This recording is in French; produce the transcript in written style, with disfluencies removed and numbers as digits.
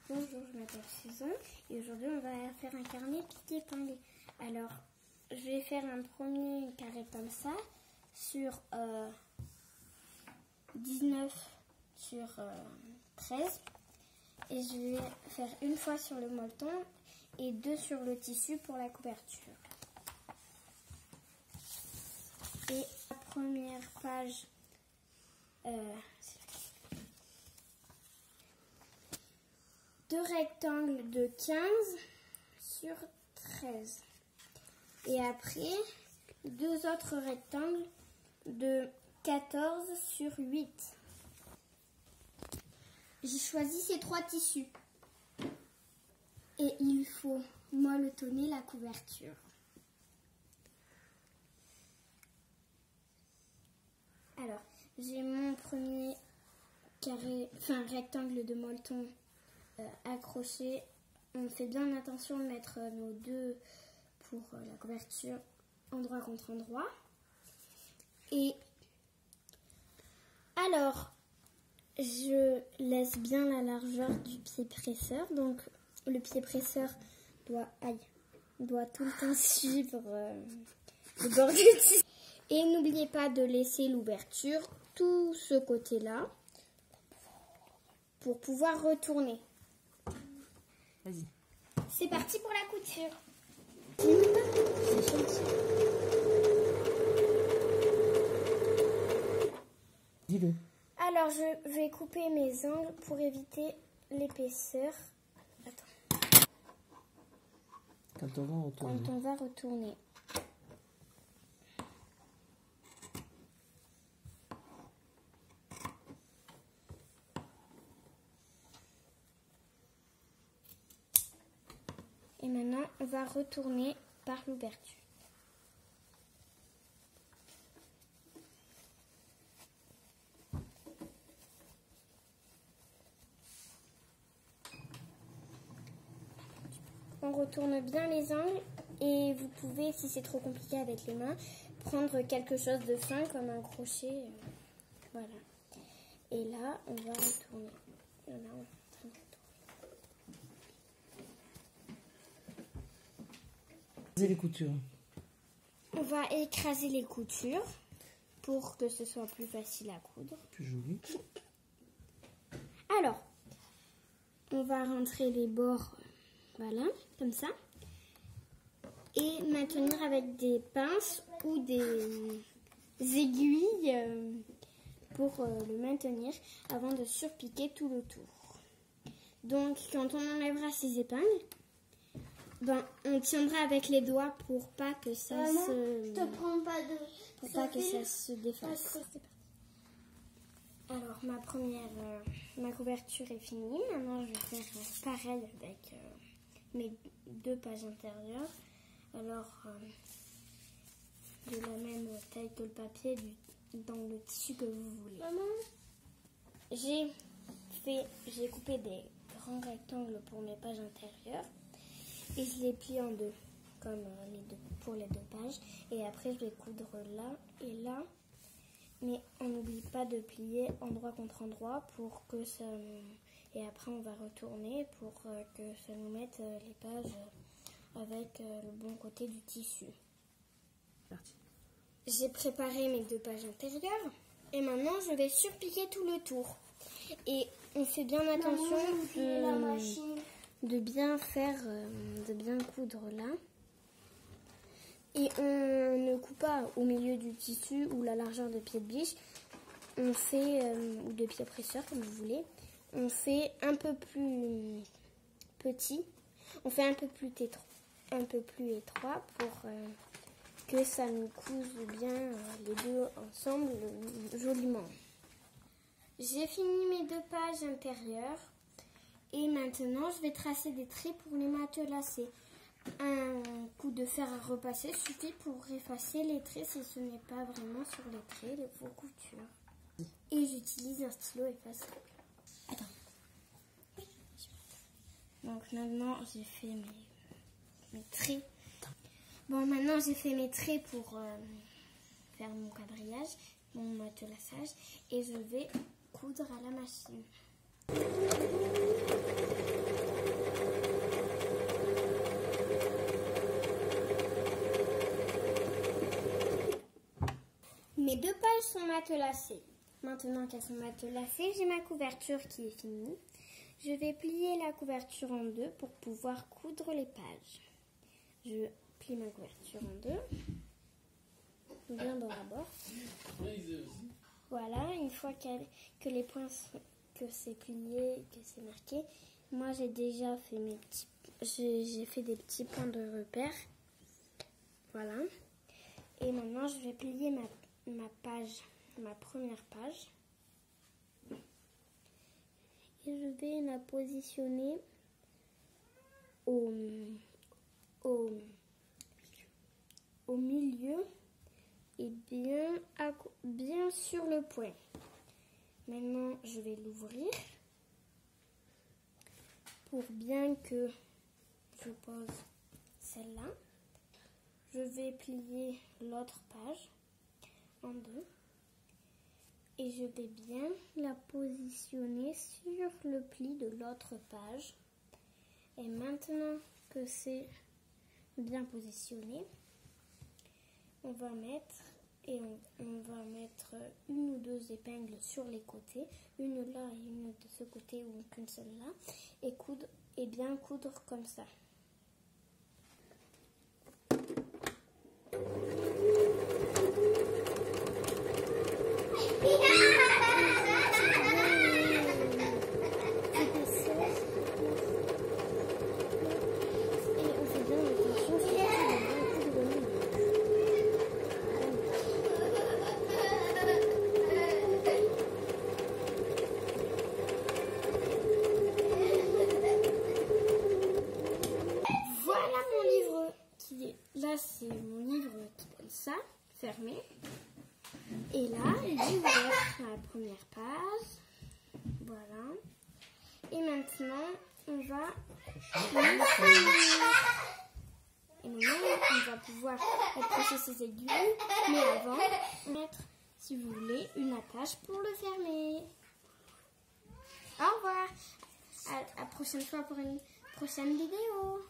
Bonjour, je m'appelle Susan et aujourd'hui on va faire un carnet épinglé. Alors, je vais faire un premier carré comme ça sur 19 sur 13 et je vais faire une fois sur le molleton et 2 sur le tissu pour la couverture. Et la première page, deux rectangles de 15 sur 13. Et après, deux autres rectangles de 14 sur 8. J'ai choisi ces 3 tissus. Et il faut molletonner la couverture. Alors, j'ai mon premier rectangle de molleton accroché. On fait bien attention de mettre nos deux pour la couverture endroit contre endroit. Et alors, je laisse bien la largeur du pied presseur. Donc, le pied presseur doit tout le temps suivre le bord du tissu. Et n'oubliez pas de laisser l'ouverture, tout ce côté-là, pour pouvoir retourner. Vas-y. C'est parti pour la couture. Dis-le. Alors, je vais couper mes angles pour éviter l'épaisseur. Attends. Quand on va retourner. Et maintenant, on va retourner par l'ouverture. On retourne bien les angles et vous pouvez, si c'est trop compliqué avec les mains, prendre quelque chose de fin comme un crochet. Voilà. Et là, on va retourner. Là, on est en train de Les coutures. On va écraser les coutures pour que ce soit plus facile à coudre. Plus joli. Alors, on va rentrer les bords, voilà, comme ça. Et maintenir avec des pinces ou des aiguilles pour le maintenir avant de surpiquer tout le tour. Donc, quand on enlèvera ces épingles, on tiendra avec les doigts pour pas que ça se défasse. Alors ma couverture est finie. Maintenant je vais faire pareil avec mes 2 pages intérieures. Alors de la même taille que le papier, dans le tissu que vous voulez. Maman, j'ai coupé des grands rectangles pour mes pages intérieures. Et je les plie en 2, comme pour les 2 pages. Et après, je vais coudre là et là. Mais on n'oublie pas de plier endroit contre endroit pour que ça... Et après, on va retourner pour que ça nous mette les pages avec le bon côté du tissu. Parti. J'ai préparé mes 2 pages intérieures. Et maintenant, je vais surpiquer tout le tour. Et on fait bien attention de bien coudre là. Et on ne coupe pas au milieu du tissu ou la largeur de pied de biche. On fait, ou de pied presseur comme vous voulez, on fait un peu plus petit, on fait un peu plus étroit pour que ça nous couse bien les deux ensemble joliment. J'ai fini mes 2 pages intérieures. Et maintenant, je vais tracer des traits pour les matelassés. Un coup de fer à repasser suffit pour effacer les traits si ce n'est pas vraiment sur les traits de vos coutures. Et j'utilise un stylo effaçable. Attends. Donc maintenant, j'ai fait mes traits. Bon, maintenant, j'ai fait mes traits pour faire mon quadrillage, mon matelassage. Et je vais coudre à la machine. matelassées. Maintenant qu'elles sont matelassées, j'ai ma couverture qui est finie. Je vais plier la couverture en deux pour pouvoir coudre les pages. Je plie ma couverture en deux, bien dans la bord. Voilà, une fois que les points que c'est plié, que c'est marqué, moi j'ai déjà fait j'ai fait des petits points de repère. Voilà. Et maintenant je vais plier ma première page. Et je vais la positionner au milieu et bien sur le point. Maintenant, je vais l'ouvrir pour bien que je pose celle-là. Je vais plier l'autre page en deux et je vais bien la positionner sur le pli de l'autre page. Et maintenant que c'est bien positionné, on va mettre une ou deux épingles sur les côtés, une là et une de ce côté ou qu'une seule là, et bien coudre comme ça. Là, c'est mon livre qui est ça, fermé. Et là, j'ouvre la première page. Voilà. Et maintenant, on va pouvoir accrocher ces aiguilles. Mais avant, mettre, si vous voulez, une attache pour le fermer. Au revoir. À la prochaine fois pour une prochaine vidéo.